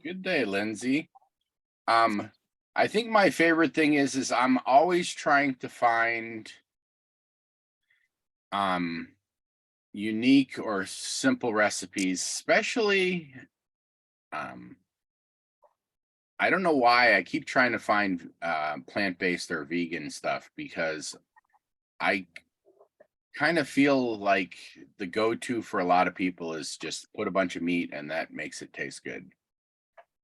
Good day, Lindsay. Um, I think my favorite thing is I'm always trying to find um unique or simple recipes, especially um I don't know why I keep trying to find plant-based or vegan stuff because I kind of feel like the go-to for a lot of people is just put a bunch of meat and that makes it taste good.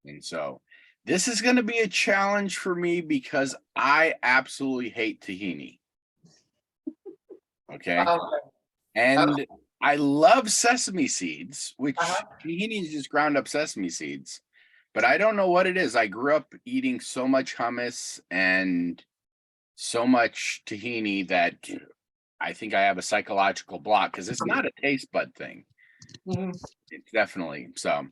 And so this is going to be a challenge for me because I absolutely hate tahini. Okay. Okay. And I love sesame seeds, which Uh-huh. tahini is just ground up sesame seeds. But I don't know what it is. I grew up eating so much hummus and so much tahini that I think I have a psychological block because it's not a taste bud thing. Mhm. It's definitely so.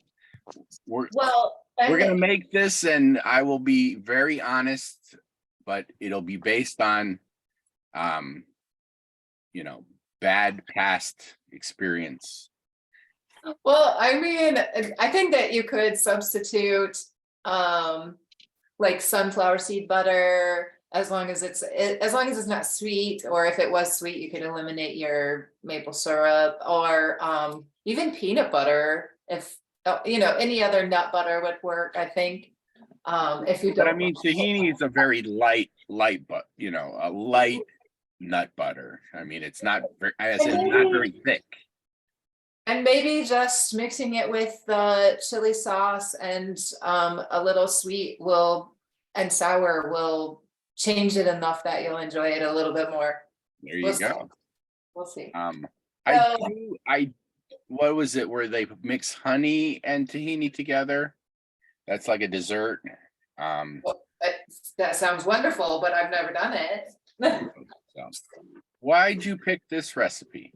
We're Well, we're and gonna make this, and I will be very honest, but it'll be based on um, bad past experience. well, I mean, I think that you could substitute um like sunflower seed butter as long as it's not sweet, or if it was sweet, you could eliminate your maple syrup, or even peanut butter if any other nut butter would work, I think. If you But I don't. mean, tahini is a very light, but a light nut butter. I mean, it's not very, as And in not maybe very thick. And maybe just mixing it with the chili sauce and a little sweet and sour will change it enough that you'll enjoy it a little bit more. There We'll you see. go. We'll see. Um, So I what was it where they mix honey and tahini together? That's like a dessert. Um, that sounds wonderful, but I've never done it. so why'd you pick this recipe?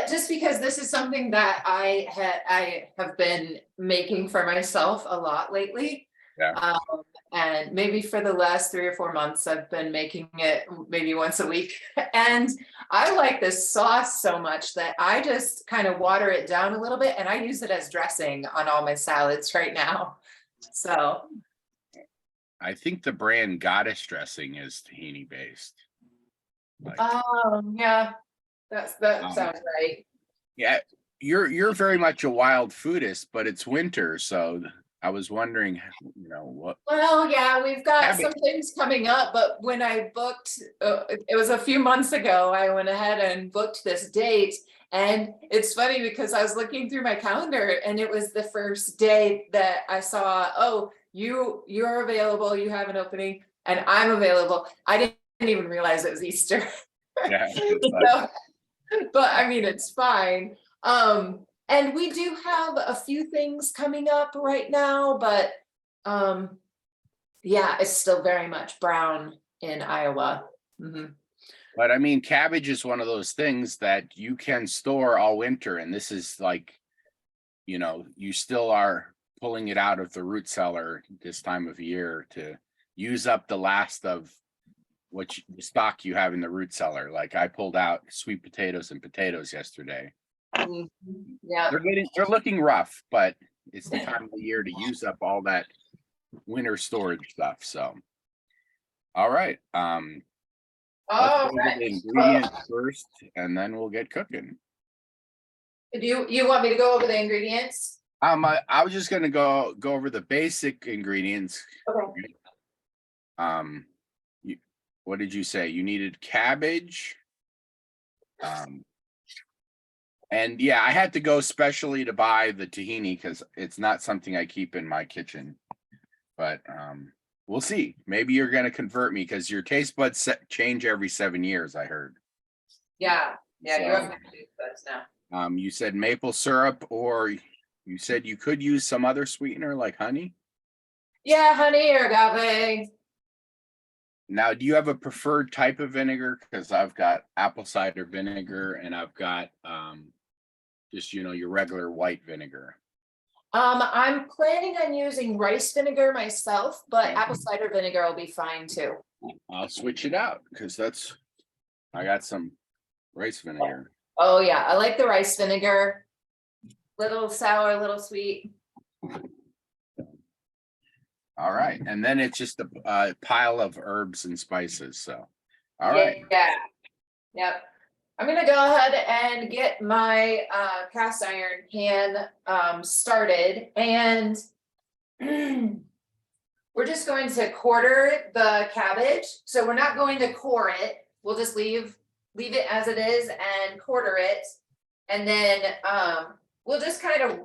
Just because this is something that I have been making for myself a lot lately. Yeah. Um, and maybe for the last 3 or 4 months, I've been making it maybe once a week. And I like this sauce so much that I just kind of water it down a little bit, and I use it as dressing on all my salads right now. So, I think the brand Goddess dressing is tahini based. Like, yeah, that um, sounds right. yeah, you're very much a wild foodist, but it's winter, so I was wondering, what Well, yeah, we've got cabbage. some things coming up, but when I booked, it was a few months ago, I went ahead and booked this date. And it's funny because I was looking through my calendar and it was the first day that I saw, oh, you're available, you have an opening, and I'm available. I didn't even realize it was Easter. Yeah, So, but I mean, it's fine. And we do have a few things coming up right now, but um, yeah, it's still very much brown in Iowa. Mhm. but I mean, cabbage is one of those things that you can store all winter, and this is like, you still are pulling it out of the root cellar this time of year to use up the last of the stock you have in the root cellar. Like I pulled out sweet potatoes and potatoes yesterday. Mhm. Yeah. They're looking rough, but it's the time of the year to use up all that winter storage stuff. So, all right. Let's go All over right. the ingredients first, and then we'll get cooking. Do you want me to go over the ingredients? I was just gonna go over the basic ingredients. Okay. Um, you, what did you say? You needed cabbage. Um, and yeah, I had to go specially to buy the tahini because it's not something I keep in my kitchen. But we'll see. Maybe you're gonna convert me because your taste buds change every 7 years, I heard. Yeah. Yeah, you So, have to do this now. you said maple syrup, or you said you could use some other sweetener like honey. Yeah, honey or agave. Now, do you have a preferred type of vinegar? Because I've got apple cider vinegar and I've got just your regular white vinegar. I'm planning on using rice vinegar myself, but Okay. apple cider vinegar will be fine too. I'll switch it out because I got some rice vinegar. Oh yeah, I like the rice vinegar. Little sour, little sweet. All right, and then it's just a pile of herbs and spices, so. All right, Yeah, yep. I'm gonna go ahead and get my cast iron pan started, and we're just going to quarter the cabbage. So we're not going to core it. We'll just leave it as it is and quarter it. And then we'll just kind of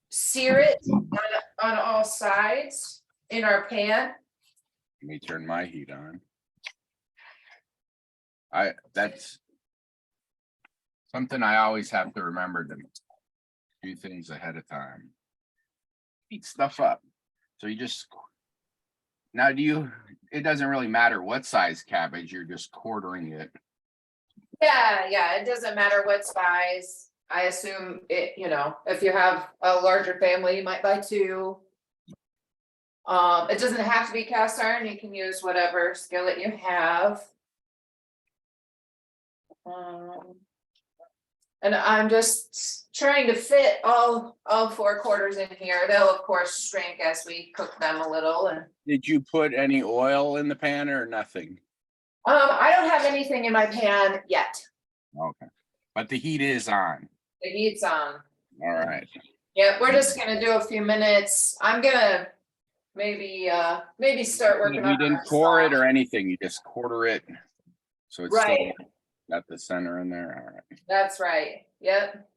sear it on all sides in our pan. let me turn my heat on. That's something I always have to remember to do things ahead of time. Heat stuff up. So you just, now it doesn't really matter what size cabbage, you're just quartering it. Yeah, it doesn't matter what size. I assume it, if you have a larger family, you might buy two. It doesn't have to be cast iron, you can use whatever skillet you have. And I'm just trying to fit all 4 quarters in here. They'll of course shrink as we cook them a little. And Did you put any oil in the pan or nothing? I don't have anything in my pan yet. Okay, but the heat is on. The heat's on. All right. Yeah, we're just gonna do a few minutes. I'm gonna maybe start working on. You didn't core it or anything, you just quarter it. So it's right. still got the center in there. All right. That's right. Yep.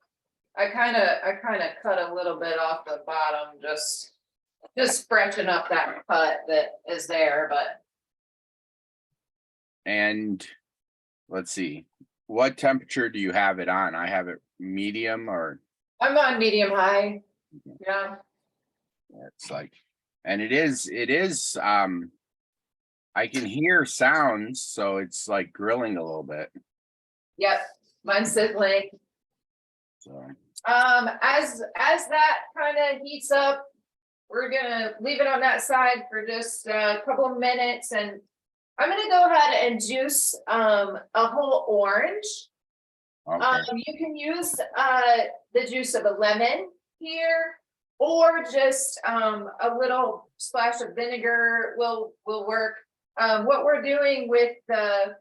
I kind of cut a little bit off the bottom, just freshen up that cut that is there, but. And let's see, what temperature do you have it on? I have it medium or? I'm on medium high. Yeah. It's like, and it is, I can hear sounds, so it's like grilling a little bit. Yep. Mine's sizzling. So. As that kind of heats up, we're gonna leave it on that side for just a couple of minutes, and I'm gonna go ahead and juice a whole orange. Okay. You can use the juice of a lemon here, or just a little splash of vinegar will work. What we're doing with the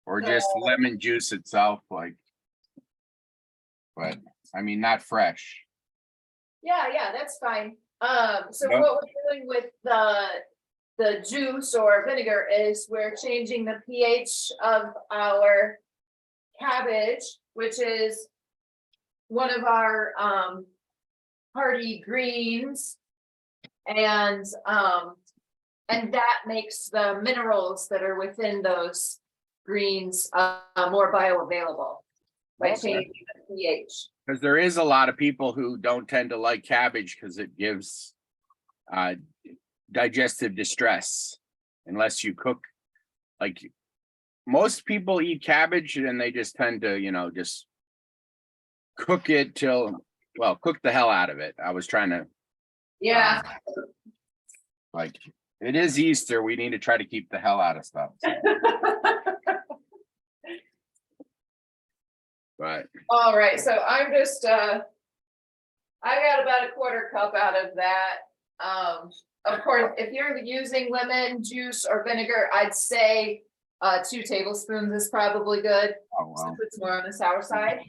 or just lemon juice itself, like, but I mean, not fresh. Yeah, that's fine. So what we're doing with the juice or vinegar is we're changing the pH of our cabbage, which is one of our hardy greens, and that makes the minerals that are within those greens more bioavailable by changing the pH. Because there is a lot of people who don't tend to like cabbage because it gives digestive distress unless you cook. Like most people eat cabbage and they just tend to, just cook it cook the hell out of it. I was trying to. Yeah. Like it is Easter. We need to try to keep the hell out of stuff. So. But all right, so I'm just I got about a quarter cup out of that. Of course, if you're using lemon juice or vinegar, I'd say 2 tablespoons is probably good. Oh, wow. Since it's more on the sour side.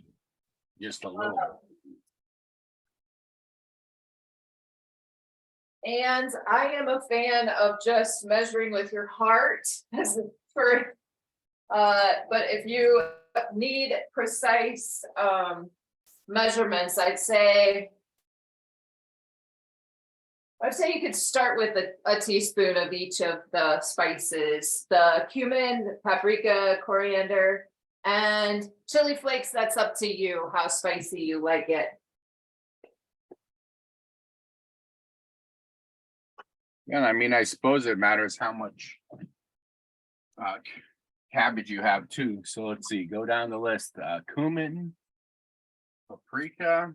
Just a little. And I am a fan of just measuring with your heart but if you need precise measurements, I'd say you could start with a teaspoon of each of the spices, the cumin, paprika, coriander, and chili flakes. That's up to you how spicy you like it. Yeah, I mean, I suppose it matters how much cabbage you have too. So let's see, go down the list. Cumin, paprika.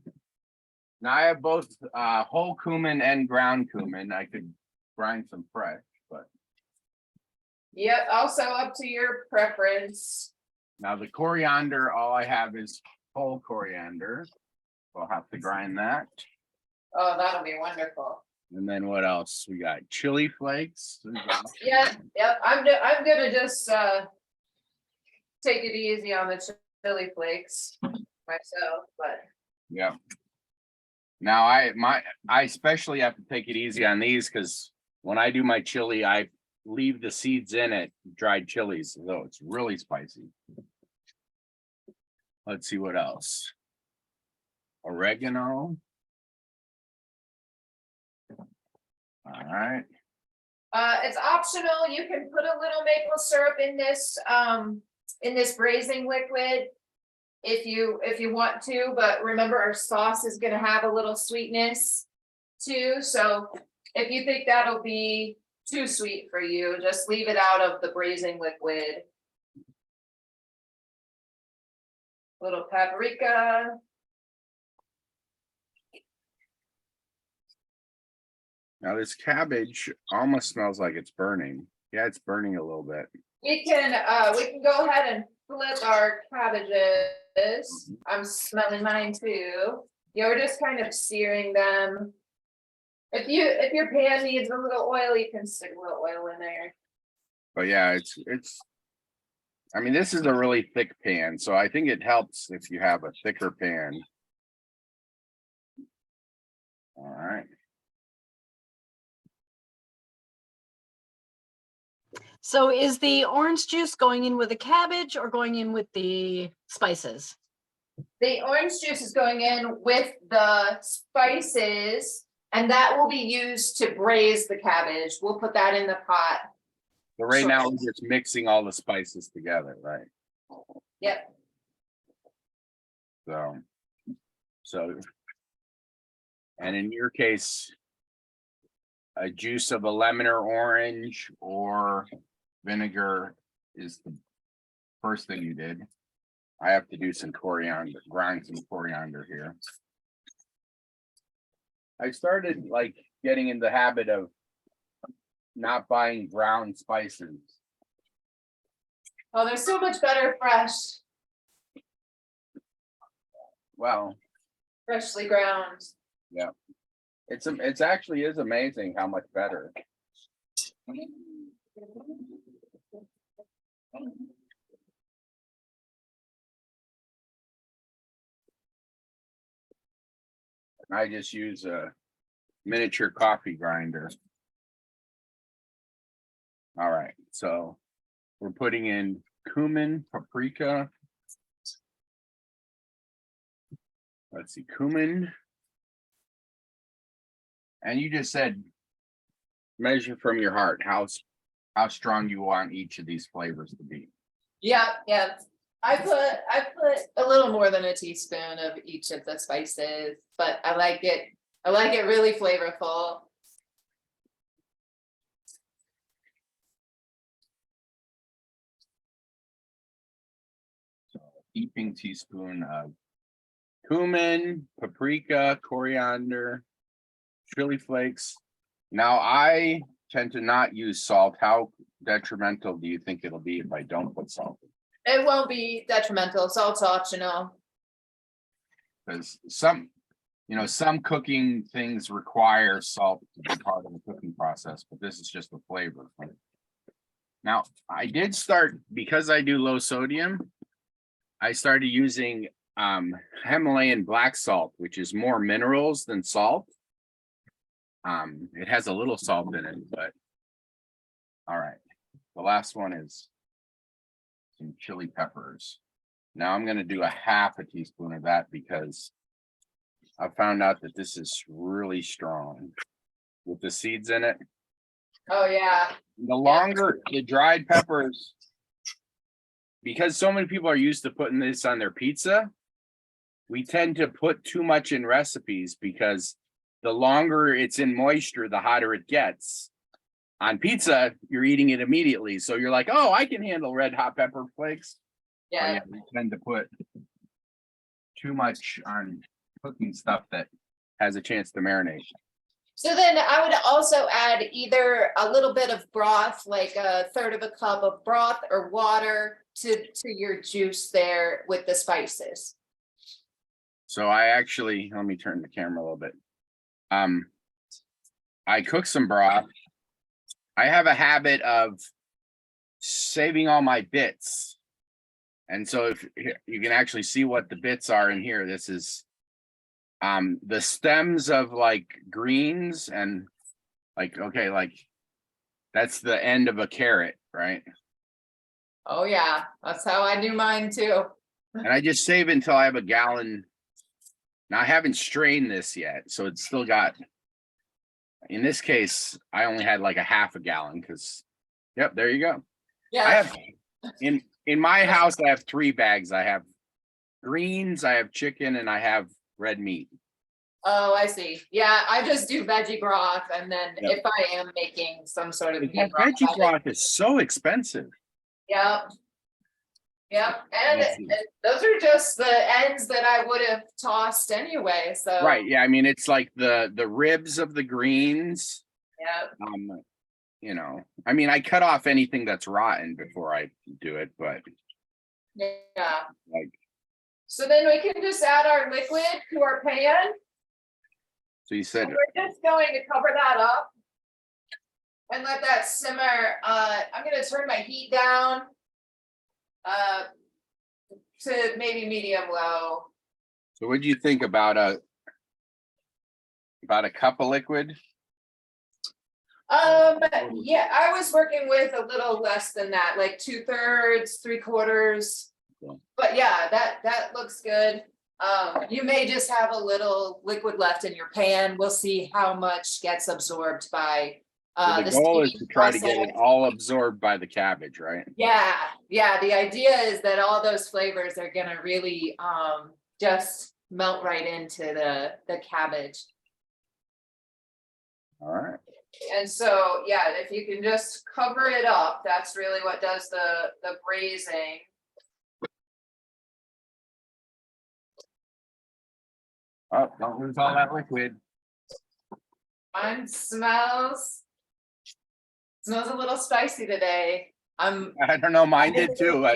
Now I have both whole cumin and ground cumin. I could grind some fresh, but. Yep, also up to your preference. Now the coriander, all I have is whole coriander. I'll have to grind that. Oh, that'll be wonderful. And then what else? We got chili flakes. Yeah, yep, I'm gonna just take it easy on the chili flakes myself, but Yeah. Now I especially have to take it easy on these because when I do my chili, I leave the seeds in it, dried chilies, so it's really spicy. Let's see what else. Oregano. All right. it's optional. You can put a little maple syrup in this braising liquid if you want to, but remember our sauce is gonna have a little sweetness too. So if you think that'll be too sweet for you, just leave it out of the braising liquid. Little paprika. Now this cabbage almost smells like it's burning. Yeah, it's burning a little bit. We can go ahead and flip our cabbages. I'm smelling mine too. Yeah, we're just kind of searing them. If your pan needs a little oil, you can stick a little oil in there. But yeah, it's I mean, this is a really thick pan, so I think it helps if you have a thicker pan. All right. So is the orange juice going in with the cabbage or going in with the spices? The orange juice is going in with the spices, and that will be used to braise the cabbage. We'll put that in the pot. So right Sure. now we're just mixing all the spices together, right? Yep. So, and in your case, a juice of a lemon or orange or vinegar is the first thing you did. I have to do some coriander, grind some coriander here. I started like getting in the habit of not buying ground spices. Oh, they're so much better fresh, Well, freshly ground. it's actually is amazing how much better. I just use a miniature coffee grinder. All right, so we're putting in cumin, paprika. Let's see, cumin. And you just said measure from your heart how strong you want each of these flavors to be. Yeah, yeah. I put a little more than a teaspoon of each of the spices, but I like it really flavorful. So a heaping teaspoon of cumin, paprika, coriander, chili flakes. Now I tend to not use salt. How detrimental do you think it'll be if I don't put salt? It won't be detrimental. Salt's optional. Because some cooking things require salt to be part of the cooking process, but this is just a flavor. Now, I did start, because I do low sodium, I started using Himalayan black salt, which is more minerals than salt. It has a little salt in it, but all right. The last one is some chili peppers. Now I'm going to do a half a teaspoon of that because I found out that this is really strong with the seeds in it. Oh yeah. The longer the dried peppers, because so many people are used to putting this on their pizza, we tend to put too much in recipes because the longer it's in moisture, the hotter it gets. On pizza, you're eating it immediately. So you're like, oh, I can handle red hot pepper flakes. Yeah. We tend to put too much on cooking stuff that has a chance to marinate. So then I would also add either a little bit of broth, like a third of a cup of broth or water to your juice there with the spices. So I actually, let me turn the camera a little bit. I cook some broth. I have a habit of saving all my bits. And so if you can actually see what the bits are in here, this is the stems of like greens and like, okay, like that's the end of a carrot, right? Oh, yeah, that's how I do mine too. And I just save until I have a gallon. Now I haven't strained this yet, so it's still got, in this case, I only had like a half a gallon because, yep, there you go. I Yeah, have in my house, I have 3 bags. I have greens, I have chicken, and I have red meat. oh, I see. Yeah, I just do veggie broth and then Yep. if I am making some sort of That meat broth, veggie broth is so expensive. Yep. Yep, and Let's see. those are just the ends that I would have tossed anyway, so. Right. Yeah. I mean, it's like the ribs of the greens. Yeah, You know, I mean, I cut off anything that's rotten before I do it, but yeah. like, So then we can just add our liquid to our pan. so you said, We're just going to cover that up. And let that simmer. I'm gonna turn my heat down. To maybe medium low. so what do you think about a cup of liquid? Yeah, I was working with a little less than that, like 2/3, 3/4. Yeah. But yeah, that looks good. You may just have a little liquid left in your pan. We'll see how much gets absorbed by So the goal is to steaming try to get it process. all absorbed by the cabbage, right? Yeah, the idea is that all those flavors are gonna really just melt right into the cabbage. All right. And so, yeah, if you can just cover it up, that's really what does the braising. Oh, don't lose all that liquid. Mine smells a little spicy today. I don't know, mine did too.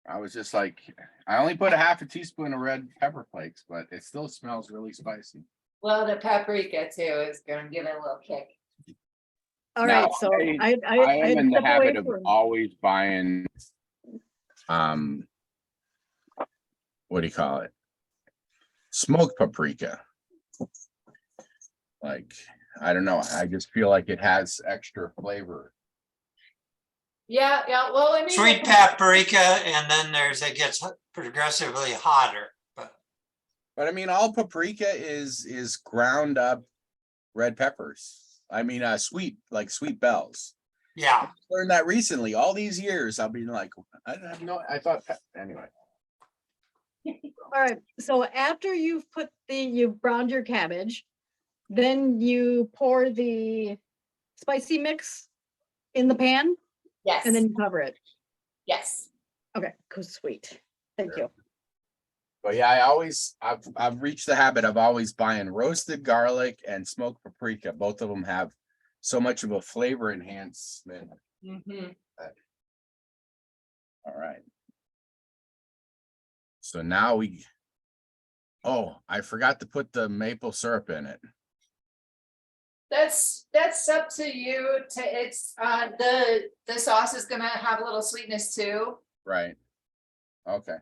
I was just like, I only put a half a teaspoon of red pepper flakes, but it still smells really spicy. Well, the paprika too is gonna give it a little kick. All Now, right, so I I am in the step away habit of from- always buying, what do you call it? Smoked paprika. Like, I don't know. I just feel like it has extra flavor. Yeah, well, I mean. Sweet paprika, and then it gets progressively hotter, but But I mean, all paprika is ground up red peppers. I mean, sweet bells. yeah. Learned that recently. All these years, I'll be like, I don't have no. I thought anyway. All right, so after you've you've browned your cabbage, then you pour the spicy mix in the pan Yes, and then you cover it. yes. Okay, cool, sweet. Thank you. But yeah, I've reached the habit of always buying roasted garlic and smoked paprika. Both of them have so much of a flavor enhancement. Mhm. All right. So now I forgot to put the maple syrup in it. That's up to you it's the sauce is gonna have a little sweetness too. Right. Okay.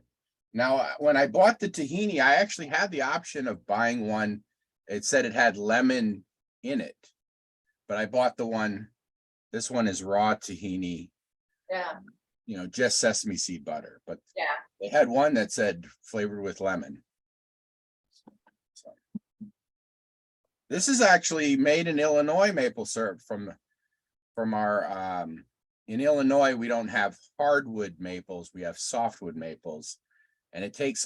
Now, when I bought the tahini, I actually had the option of buying one. It said it had lemon in it, but I bought this one is raw tahini, Yeah, just sesame seed butter, but yeah. they had one that said flavored with lemon. So, this is actually made in Illinois maple syrup from our, in Illinois, we don't have hardwood maples, we have softwood maples. And it takes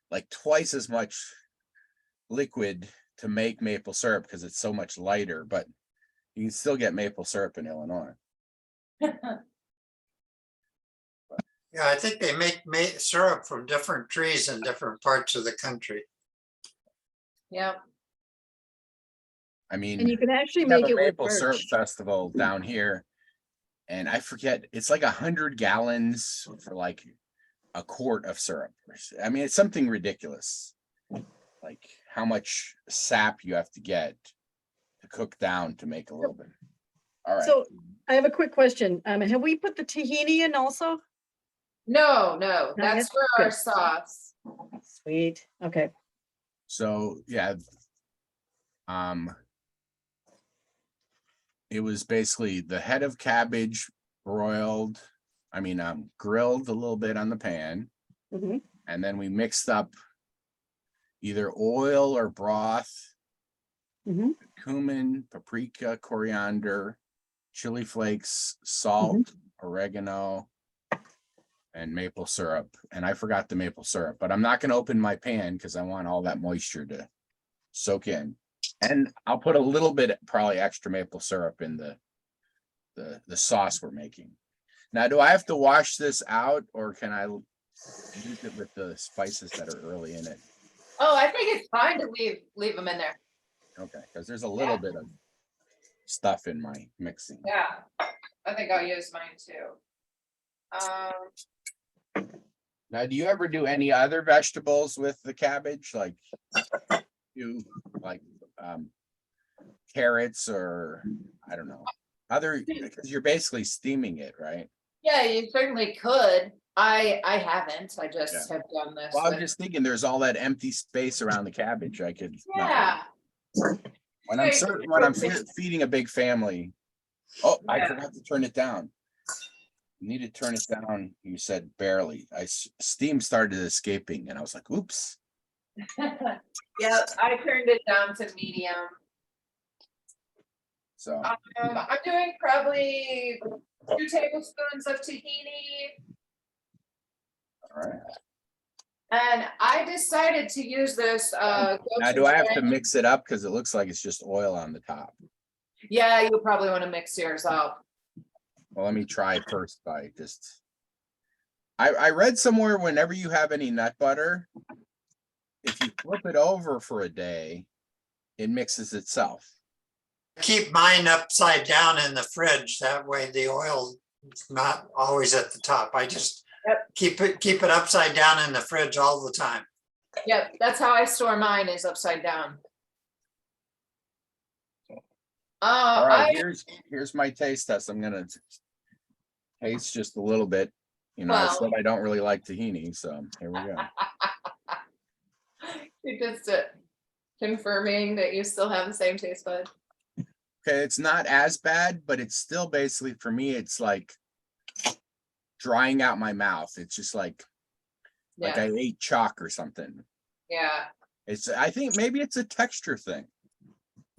like twice as much liquid to make maple syrup because it's so much lighter, but you can still get maple syrup in Illinois. Yeah, I think they make syrup from different trees in different parts of the country. Yeah, I And mean, you can actually we have make a it with maple syrup birch. festival down here, and I forget, it's like 100 gallons for like a quart of syrup. I mean, it's something ridiculous, like how much sap you have to get to cook down to make a little bit. All right. So I have a quick question. Have we put the tahini in also? No, Not that's yet? for our Good. sauce. Sweet. Okay. So yeah, it was basically the head of cabbage grilled a little bit on the pan, Mhm. and then we mixed up either oil or broth, Mhm. cumin, paprika, coriander, chili flakes, salt, oregano, and maple syrup. And I forgot the maple syrup, but I'm not going to open my pan because I want all that moisture to soak in. And I'll put a little bit, probably extra maple syrup in the sauce we're making. Now, do I have to wash this out, or can I use it with the spices that are early in it? Oh, I think it's fine to leave them in there. Okay, because there's a little bit of stuff in my mixing. Yeah, I think I'll use mine too. Now, do you ever do any other vegetables with the cabbage, like carrots, or I don't know, because you're basically steaming it, right? Yeah, you certainly could. I haven't. I just have done this. Well, I'm with- just thinking there's all that empty space around the cabbage. I could. Yeah. When I'm feeding a big family. Oh, I forgot to turn it down. You need to turn it down. You said barely. Steam started escaping, and I was like, "Oops." Yeah, I turned it down to medium. So I'm doing probably 2 tablespoons of tahini. all right. And I decided to use this. Now, do I have to mix it up because it looks like it's just oil on the top? Yeah, you'll probably want to mix yours up. Well, let me try first by just. I read somewhere whenever you have any nut butter, if you flip it over for a day, it mixes itself. Keep mine upside down in the fridge. That way the oil is not always at the top. I just keep it upside down in the fridge all the time. Yep, that's how I store mine, is upside down. All right, here's my taste test. I'm gonna taste just a little bit. You know, I said I don't really like tahini, so here we go. You're just confirming that you still have the same taste bud. Okay, it's not as bad, but it's still basically, for me, it's like drying out my mouth. It's just like Yeah, I ate chalk or something. yeah. I think maybe it's a texture thing.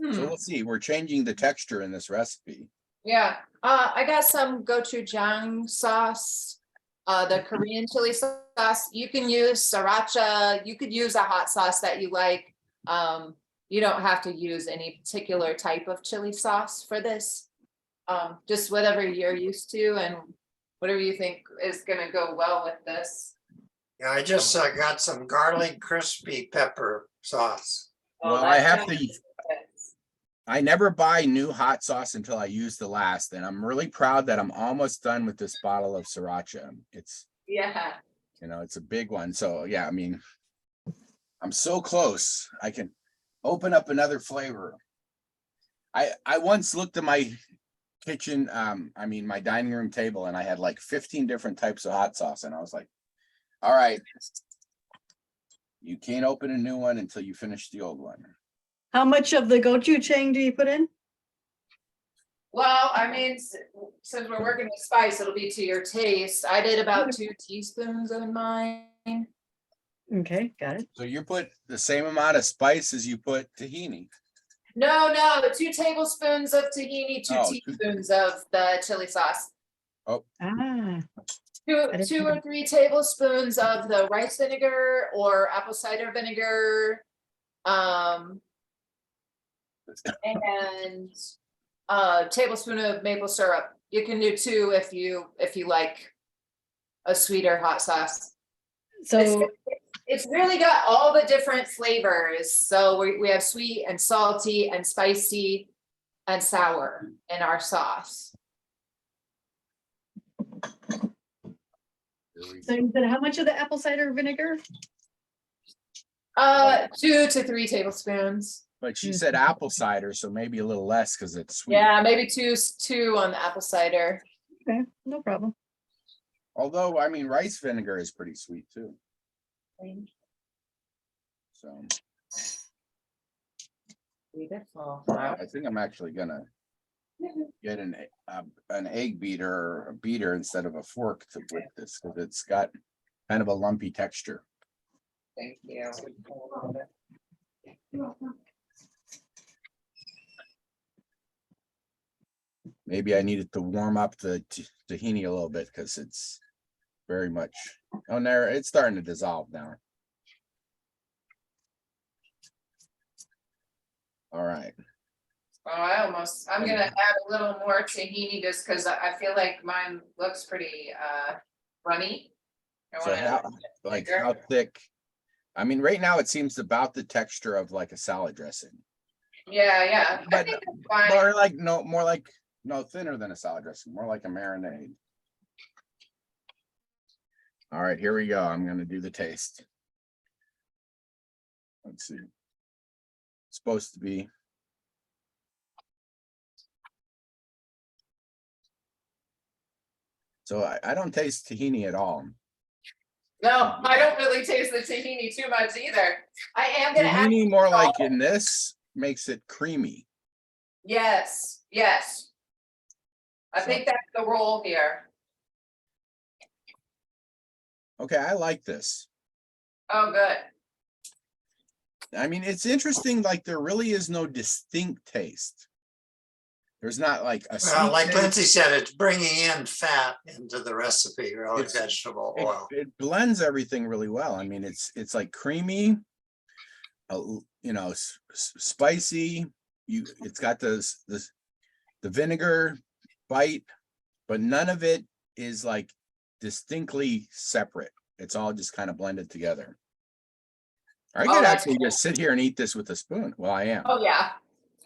So Hmm. we'll see. We're changing the texture in this recipe. Yeah, I got some gochujang sauce, the Korean chili sauce. You can use sriracha. You could use a hot sauce that you like. You don't have to use any particular type of chili sauce for this. Just whatever you're used to and whatever you think is gonna go well with this. Yeah, I just got some garlic crispy pepper sauce. Oh, Well, I have that's to. good. I never buy new hot sauce until I use the last, and I'm really proud that I'm almost done with this bottle of sriracha. It's, Yeah. it's a big one. So yeah, I mean, I'm so close. I can open up another flavor. I once looked at my kitchen, my dining room table, and I had like 15 different types of hot sauce, and I was like, all right, you can't open a new one until you finish the old one. How much of the gochujang do you put in? Well, I mean, since we're working with spice, it'll be to your taste. I did about 2 teaspoons in mine. Okay, got it. So you put the same amount of spice as you put tahini. No, 2 tablespoons of tahini, 2 Oh, teaspoons of the chili sauce. Ah, 2 or 3 tablespoons of the rice vinegar or apple cider vinegar. And a tablespoon of maple syrup. You can do 2 if you like a sweeter hot sauce. so It's really got all the different flavors. So we have sweet and salty and spicy and sour in our sauce. you said how much of the apple cider vinegar? 2 to 3 tablespoons. But she said apple cider, so maybe a little less because it's sweet. Yeah, maybe two on the apple cider. Okay, no problem. Although, I mean, rice vinegar is pretty sweet too. So Beautiful. I think I'm actually gonna get an egg beater or a beater instead of a fork to whip this because it's got kind of a lumpy texture. Thank you. Maybe I needed to warm up the tahini a little bit because it's very much on there. It's starting to dissolve now. All right. Oh, I'm gonna add a little more tahini just because I feel like mine looks pretty runny. I So wanna- how thick? I mean, right now it seems about the texture of like a salad dressing. Yeah. I But think that's fine. more like no thinner than a salad dressing, more like a marinade. All right, here we go. I'm gonna do the taste. Let's see. It's supposed to be. So I don't taste tahini at all. No, I don't really taste the tahini too much either. I am gonna add, Tahini more like in this makes it creamy. yes. I think that's the role here. Okay, I like this. Oh, good. I mean, it's interesting, like there really is no distinct taste. There's not like a Well, sweet like taste. Lindsay said, it's bringing in fat into the recipe, really It's- vegetable oil. It blends everything really well. I mean, it's like creamy, spicy. It's got the vinegar bite, but none of it is like distinctly separate. It's all just kind of blended together. I could that's actually just sit here and eat this with a spoon. Well, I am. Oh, yeah.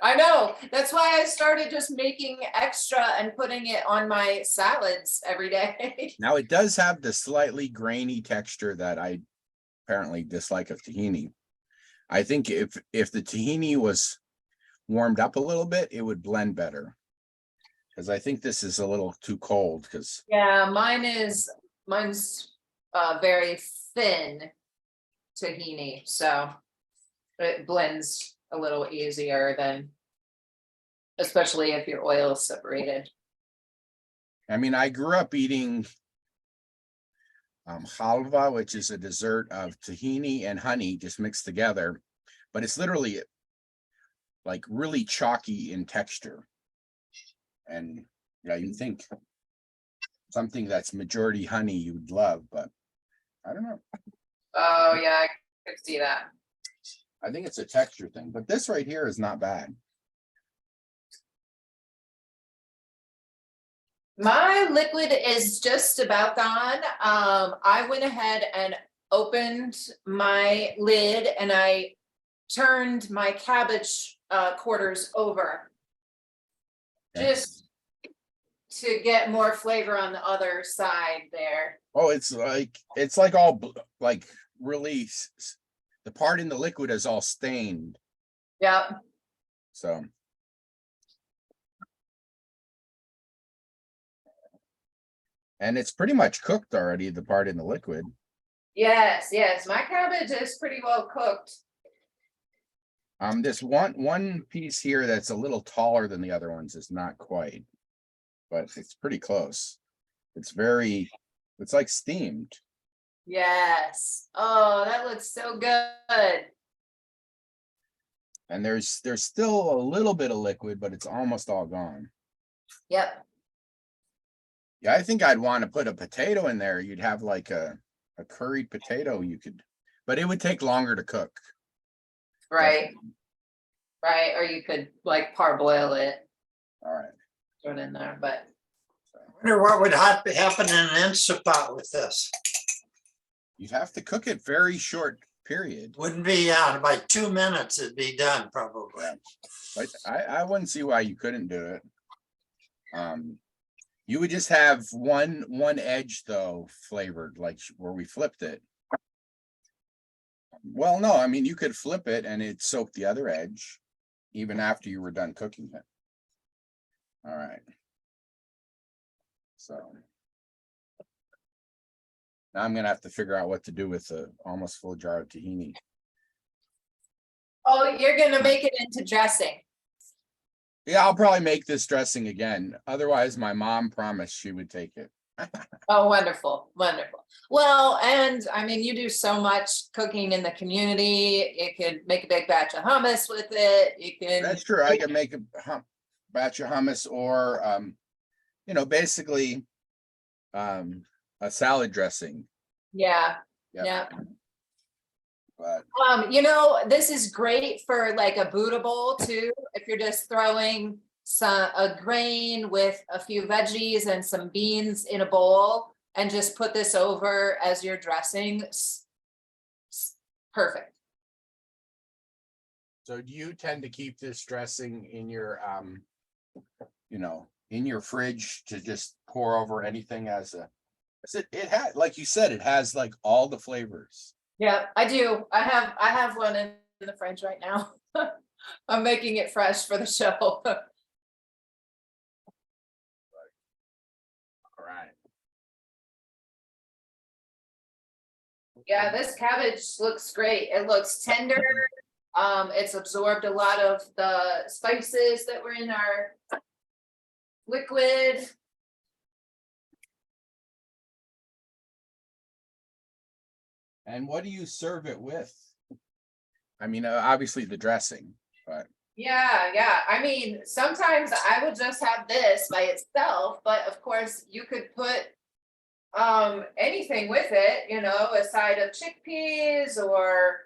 I know. That's why I started just making extra and putting it on my salads every day. Now it does have the slightly grainy texture that I apparently dislike of tahini. I think if the tahini was warmed up a little bit, it would blend better. Because I think this is a little too cold because Yeah, mine's very thin tahini, so it blends a little easier than, especially if your oil is separated. I mean, I grew up eating halva, which is a dessert of tahini and honey just mixed together, but it's literally like really chalky in texture. And yeah, you think something that's majority honey you would love, but I don't know. Oh, yeah, I could see that. I think it's a texture thing, but this right here is not bad. My liquid is just about gone. I went ahead and opened my lid and I turned my cabbage quarters over. Okay. Just to get more flavor on the other side there. Oh, it's like all like really the part in the liquid is all stained. Yep. So. And it's pretty much cooked already, the part in the liquid. Yes, my cabbage is pretty well cooked. This one piece here that's a little taller than the other ones is not quite, but it's pretty close. It's like steamed. Yes. Oh, that looks so good. And there's still a little bit of liquid, but it's almost all gone. Yep. Yeah, I think I'd want to put a potato in there. You'd have like a curried potato you could, but it would take longer to cook. Right. Right. Or you could like parboil it, All right. throw it in there, but I wonder what would happen in an Instant Pot with this. You'd have to cook it very short period. Wouldn't be, yeah, by 2 minutes it'd be done probably. But I wouldn't see why you couldn't do it. You would just have one edge though flavored, like where we flipped it. Well, no, I mean you could flip it and it soak the other edge. even after you were done cooking it. All right. So now I'm gonna have to figure out what to do with the almost full jar of tahini. Oh, you're gonna make it into dressing. Yeah, I'll probably make this dressing again. Otherwise, my mom promised she would take it. Oh, wonderful, wonderful. Well, and I mean, you do so much cooking in the community. You could make a big batch of hummus with it. You can. That's true. I can make a batch of hummus or, you know, basically a salad dressing. Yeah, Yep. yeah. But You know, this is great for like a Buddha bowl too. If you're just throwing a grain with a few veggies and some beans in a bowl and just put this over as your dressing. Perfect. so do you tend to keep this dressing in your, you know, in your fridge to just pour over anything as a, it had, like you said, it has like all the flavors. Yeah, I do. I have one in the fridge right now. I'm making it fresh for the show. All right. Yeah, this cabbage looks great. It looks tender. It's absorbed a lot of the spices that were in our liquid. And what do you serve it with? I mean, obviously the dressing, but Yeah. I mean, sometimes I would just have this by itself, but of course you could put anything with it, you know, a side of chickpeas, or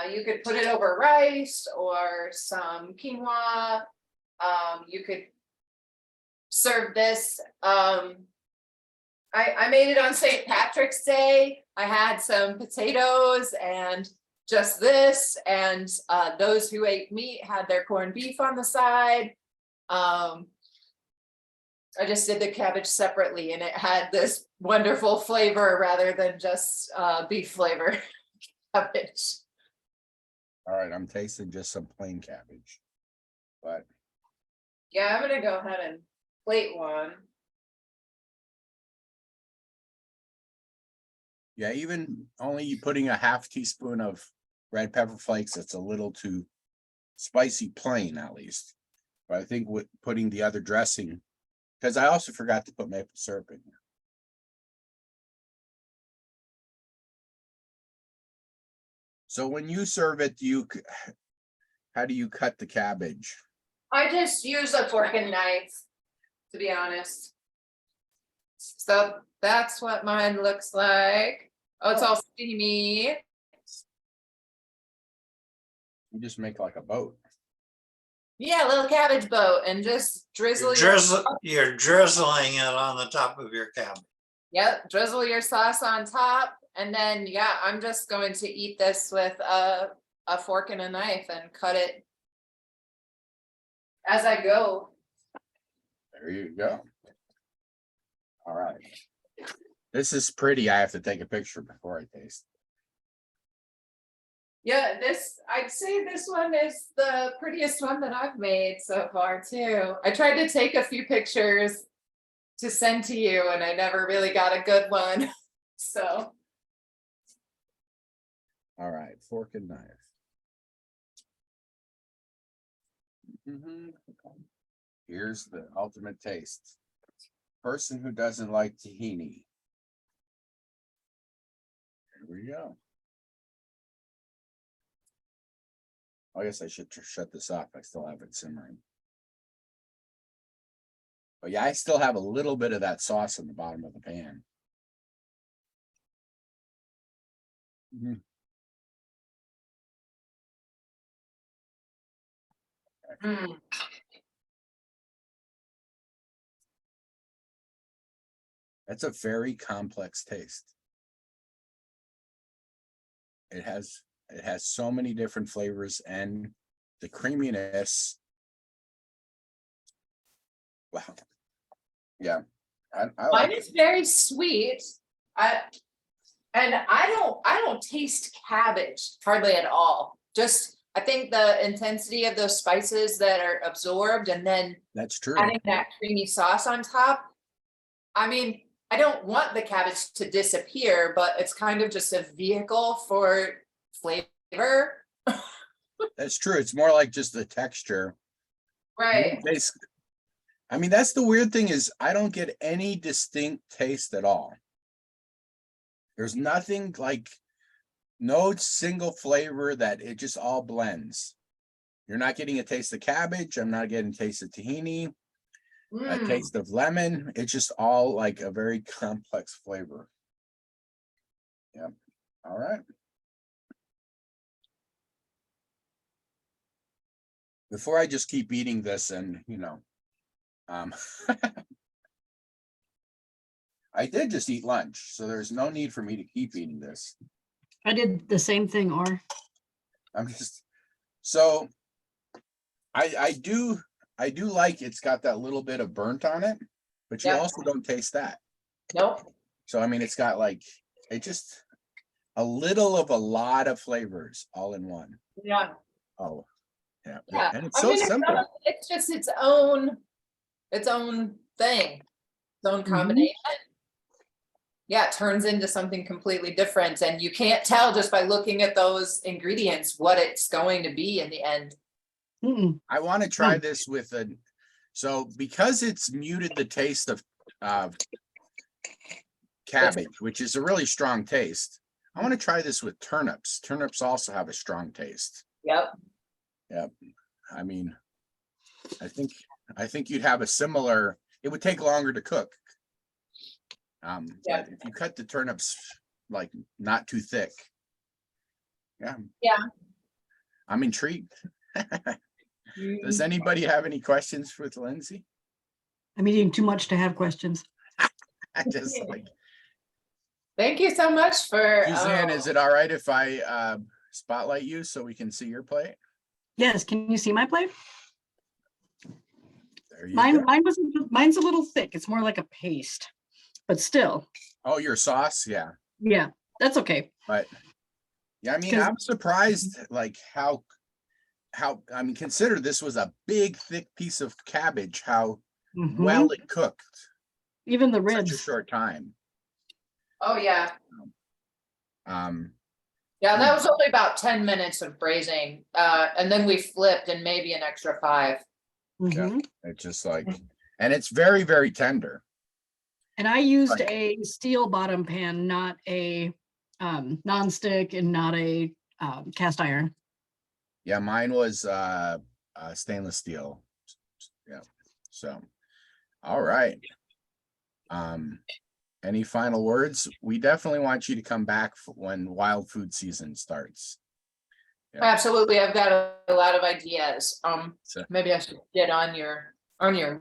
you could put it over rice or some quinoa. You could serve this. I made it on St. Patrick's Day. I had some potatoes and just this, and those who ate meat had their corned beef on the side. I just did the cabbage separately, and it had this wonderful flavor rather than just beef flavor cabbage. all right, I'm tasting just some plain cabbage. But Yeah, I'm gonna go ahead and plate one. yeah, even only putting a half teaspoon of red pepper flakes, it's a little too spicy plain at least. But I think with putting the other dressing, because I also forgot to put maple syrup in here. So when you serve it, how do you cut the cabbage? I just use a fork and knife, to be honest. So that's what mine looks like. Oh, it's all steamy. You just make like a boat. Yeah, a little cabbage boat, and just drizzle You're drizzling it on the top of your cabbage. Yep, drizzle your sauce on top, and then yeah, I'm just going to eat this with a fork and a knife and cut it as I go. There you go. All right. This is pretty. I have to take a picture before I taste. Yeah, I'd say this one is the prettiest one that I've made so far too. I tried to take a few pictures to send to you, and I never really got a good one. So. All right, fork and knife. Here's the ultimate taste. Person who doesn't like tahini. Here we go. I guess I should shut this off. I still have it simmering. But yeah, I still have a little bit of that sauce in the bottom of the pan. Mm. That's a very complex taste. It has so many different flavors, and the creaminess. Wow. Yeah. I Mine like is very sweet. I don't taste cabbage hardly at all. Just I think the intensity of those spices that are absorbed and then That's true. adding that creamy sauce on top. I mean, I don't want the cabbage to disappear, but it's kind of just a vehicle for flavor. That's true. It's more like just the texture. You Right. don't taste- I mean, that's the weird thing is I don't get any distinct taste at all. There's nothing like, no single flavor that it just all blends. You're not getting a taste of cabbage. I'm not getting a taste of tahini, a Mm. taste of lemon. It's just all like a very complex flavor. Yeah. All right. Before I just keep eating this and, I did just eat lunch, so there's no need for me to keep eating this. I did the same thing, or I'm just, so I do like it's got that little bit of burnt on it, but you Yeah. also don't taste that. Nope. So I mean, it's got like, it just a little of a lot of flavors all in one. Yeah. Oh, yeah. Yeah. And it's I so mean, simple. it's just its own thing, its own combination. Yeah, it turns into something completely different, and you can't tell just by looking at those ingredients what it's going to be in the end. mm-mm. I want to try this with so because it's muted the taste of cabbage, which is a really strong taste. I want to try this with turnips. Turnips also have a strong taste. Yep. Yep. I mean, I think you'd have a similar, it would take longer to cook. Yeah. But if you cut the turnips like not too thick. Yeah. Yeah. I'm intrigued. Does anybody have any questions for Lindsey? I'm eating too much to have questions. I just like, Thank you so much for. Suzanne, is it all right if I spotlight you so we can see your plate? Yes, can you see my plate? There you Mine, go. mine's a little thick. It's more like a paste, but still, Oh, your sauce, yeah. yeah, that's okay. But yeah, I mean, 'Cause- I'm surprised like how I mean, consider this was a big, thick piece of cabbage, how Mhm. well it cooked Even the in such a ribs. short time. Oh, yeah. Hmm. Yeah, that was only about 10 minutes of braising. And then we flipped and maybe an extra 5. Mhm. It's just like, and it's very, very tender. And I used Right. a steel bottom pan, not a non-stick and not a cast iron. Yeah, mine was stainless steel. Yeah. So, all right. Any final words? We definitely want you to come back when wild food season starts. Yeah. Absolutely. I've got a lot of ideas. So- Maybe I should get on your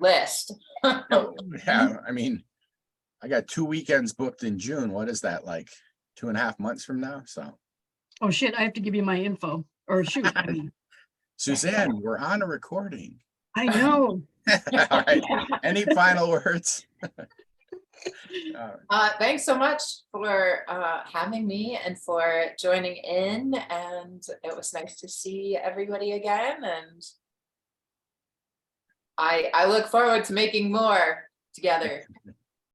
list. Yeah, I mean, I got 2 weekends booked in June. What is that, like 2.5 months from now? So, Oh shit, I have to give you my info. Or shoot, I mean, Suzanne, we're on a recording. I know. All right. Any final words? Thanks so much for having me and for joining in. And it was nice to see everybody again. And I look forward to making more together.